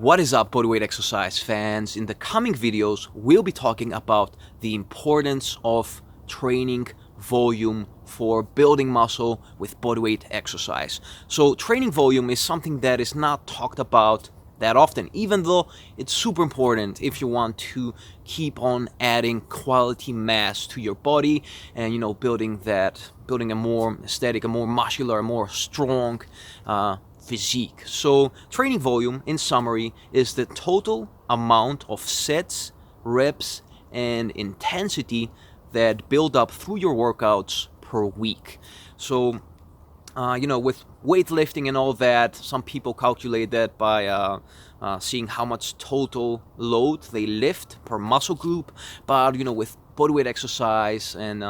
What is up, bodyweight exercise fans? In the coming videos, we'll be talking about the importance of training volume for building muscle with bodyweight exercise. So training volume is something that is not talked about that often, even though it's super important if you want to keep on adding quality mass to your body and building a more aesthetic, a more muscular, a more strong physique. So training volume, in summary, is the total amount of sets, reps, and intensity that build up through your workouts per week. So with weightlifting and all that, some people calculate that by seeing how much total load they lift per muscle group. But with bodyweight exercise, and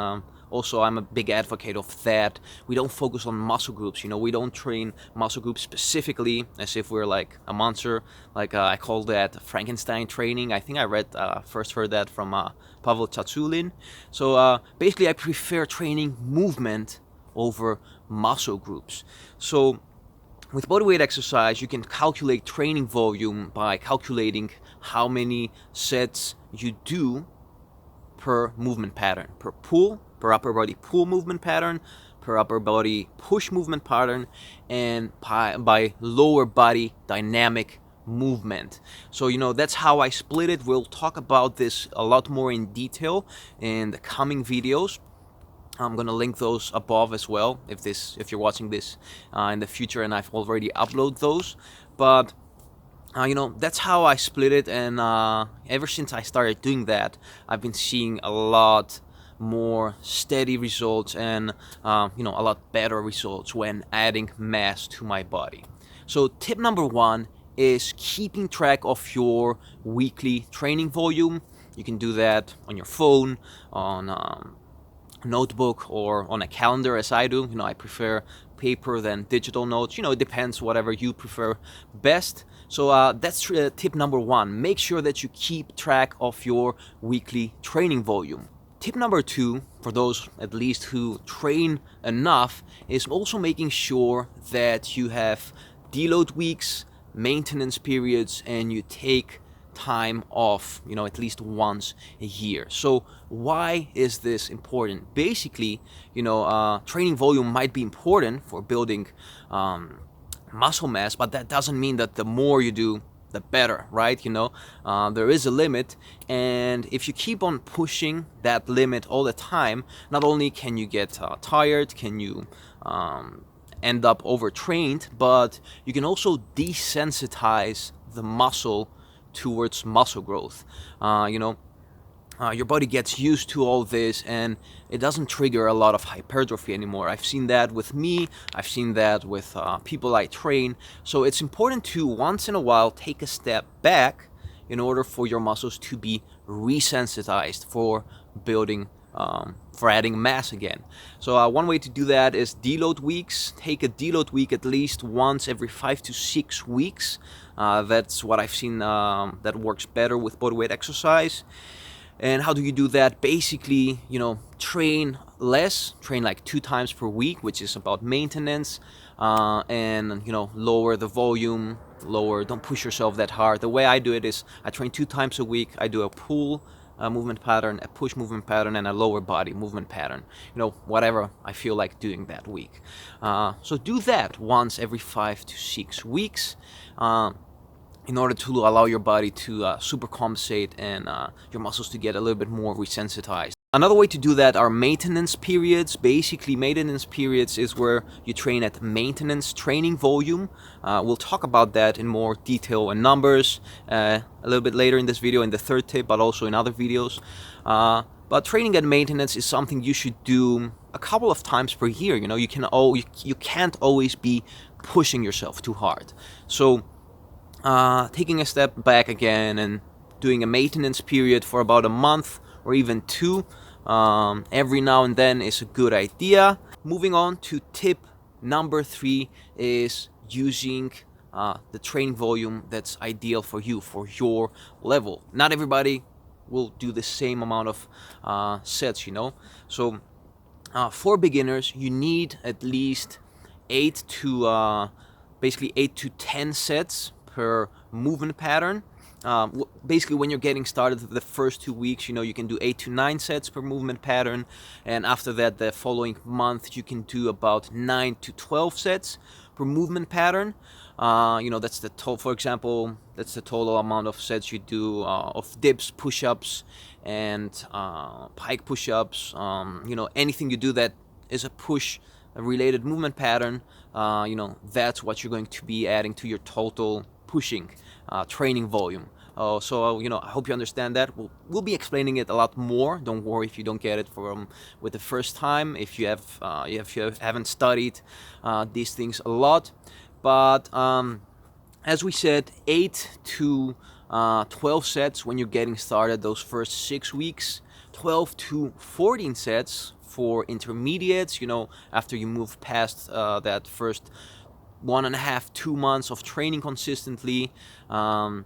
also I'm a big advocate of that, we don't focus on muscle groups. We don't train muscle groups specifically as if we're like a monster. Like I call that Frankenstein training. I think I first heard that from Pavel Tsatsouline. So basically I prefer training movement over muscle groups. So with bodyweight exercise, you can calculate training volume by calculating how many sets you do per movement pattern, per upper body pull movement pattern, per upper body push movement pattern, and by lower body dynamic movement. So that's how I split it. We'll talk about this a lot more in detail in the coming videos. I'm gonna link those above as well if you're watching this in the future and I've already uploaded those. But that's how I split it, and ever since I started doing that, I've been seeing a lot more steady results and a lot better results when adding mass to my body. So tip number one is keeping track of your weekly training volume. You can do that on your phone, on notebook, or on a calendar, as I do. I prefer paper than digital notes. It depends, whatever you prefer best. So that's tip number one. Make sure that you keep track of your weekly training volume. Tip number two, for those at least who train enough, is also making sure that you have deload weeks, maintenance periods, and you take time off, at least once a year. So why is this important? Basically, training volume might be important for building muscle mass, but that doesn't mean that the more you do, the better, right? There is a limit, and if you keep on pushing that limit all the time, not only can you get tired, can you end up overtrained, but you can also desensitize the muscle towards muscle growth. Your body gets used to all this and it doesn't trigger a lot of hypertrophy anymore. I've seen that with me, I've seen that with people I train. So it's important to once in a while take a step back in order for your muscles to be resensitized for building, for adding mass again. So one way to do that is deload weeks. Take a deload week at least once every 5 to 6 weeks. That's what I've seen that works better with bodyweight exercise. And how do you do that? Basically, train less, train like 2 times per week, which is about maintenance, and lower the volume, don't push yourself that hard. The way I do it is I train 2 times a week. I do a pull movement pattern, a push movement pattern, and a lower body movement pattern, whatever I feel like doing that week. So do that once every 5 to 6 weeks in order to allow your body to supercompensate and your muscles to get a little bit more resensitized. Another way to do that are maintenance periods. Basically, maintenance periods is where you train at maintenance training volume. We'll talk about that in more detail and numbers a little bit later in this video, in the third tip, but also in other videos. But training at maintenance is something you should do a couple of times per year. You can't always be pushing yourself too hard. So taking a step back again and doing a maintenance period for about a month or even 2 every now and then is a good idea. Moving on to tip number 3 is using the training volume that's ideal for you, for your level. Not everybody will do the same amount of sets, So for beginners, you need at least 8 to 10 sets per movement pattern. Basically, when you're getting started, the first 2 weeks, you can do 8 to 9 sets per movement pattern, and after that, the following month, you can do about 9 to 12 sets per movement pattern. That's the total. For example, that's the total amount of sets you do of dips, push-ups, and pike push-ups. Anything you do that is a push-related movement pattern. That's what you're going to be adding to your total pushing training volume. I hope you understand that. We'll be explaining it a lot more. Don't worry if you don't get it with the first time. If you haven't studied these things a lot, but as we said, 8 to 12 sets when you're getting started. Those first 6 weeks, 12 to 14 sets for intermediates. After you move past that first 1.5 to 2 months of training consistently,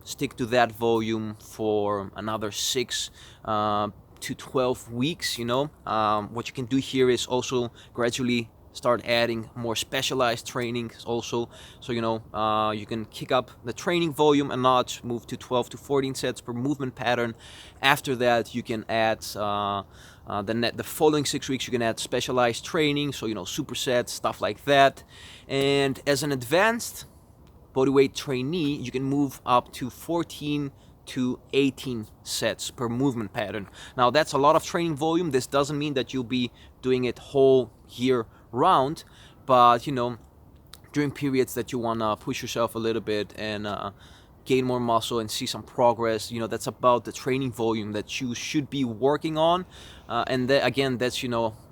stick to that volume for another 6 to 12 weeks. What you can do here is also gradually start adding more specialized training also, so you can kick up the training volume a notch, move to 12 to 14 sets per movement pattern. After that, you can add the following 6 weeks, you can add specialized training, so supersets, stuff like that. And as an advanced bodyweight trainee, you can move up to 14 to 18 sets per movement pattern. Now, that's a lot of training volume. This doesn't mean that you'll be doing it whole year round, but during periods that you want to push yourself a little bit and gain more muscle and see some progress, that's about the training volume that you should be working on. And again, that's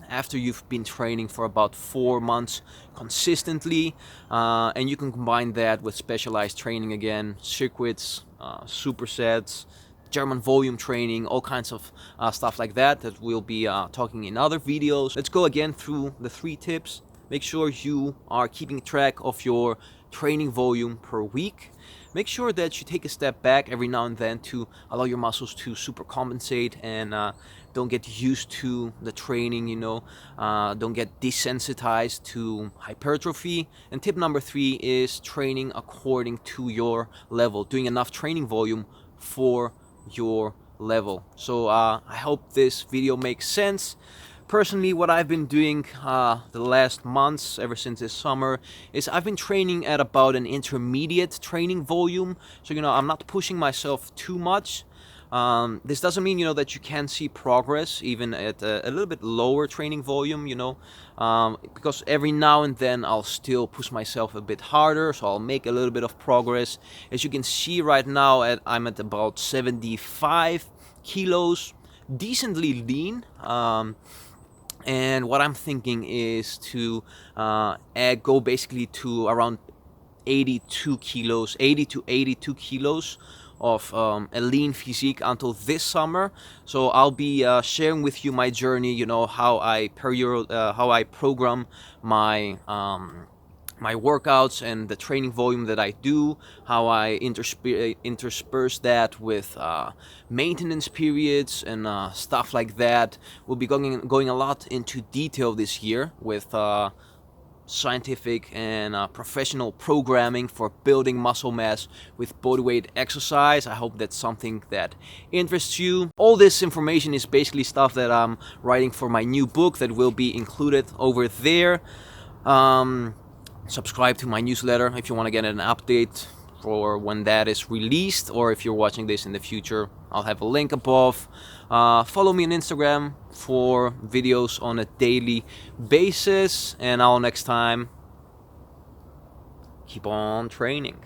after you've been training for about 4 months consistently, and you can combine that with specialized training again, circuits, supersets, German volume training, all kinds of stuff like that we'll be talking in other videos. Let's go again through the 3 tips. Make sure you are keeping track of your training volume per week. Make sure that you take a step back every now and then to allow your muscles to super compensate and don't get used to the training, don't get desensitized to hypertrophy. And tip number 3 is training according to your level, doing enough training volume for your level. So I hope this video makes sense. Personally, what I've been doing the last months, ever since this summer, is I've been training at about an intermediate training volume. So, I'm not pushing myself too much. This doesn't mean, that you can't see progress even at a little bit lower training volume, because every now and then I'll still push myself a bit harder, so I'll make a little bit of progress. As you can see right now, I'm at about 75 kilos, decently lean. And what I'm thinking is to go basically to around 82 kilos, 80 to 82 kilos of a lean physique until this summer. So I'll be sharing with you my journey, how I program my my workouts and the training volume that I do, how I intersperse that with maintenance periods and stuff like that. We'll be going a lot into detail this year with scientific and professional programming for building muscle mass with bodyweight exercise. I hope that's something that interests you. All this information is basically stuff that I'm writing for my new book that will be included over there. Subscribe to my newsletter if you want to get an update for when that is released, or if you're watching this in the future, I'll have a link above. Follow me on Instagram for videos on a daily basis, and until next time, keep on training.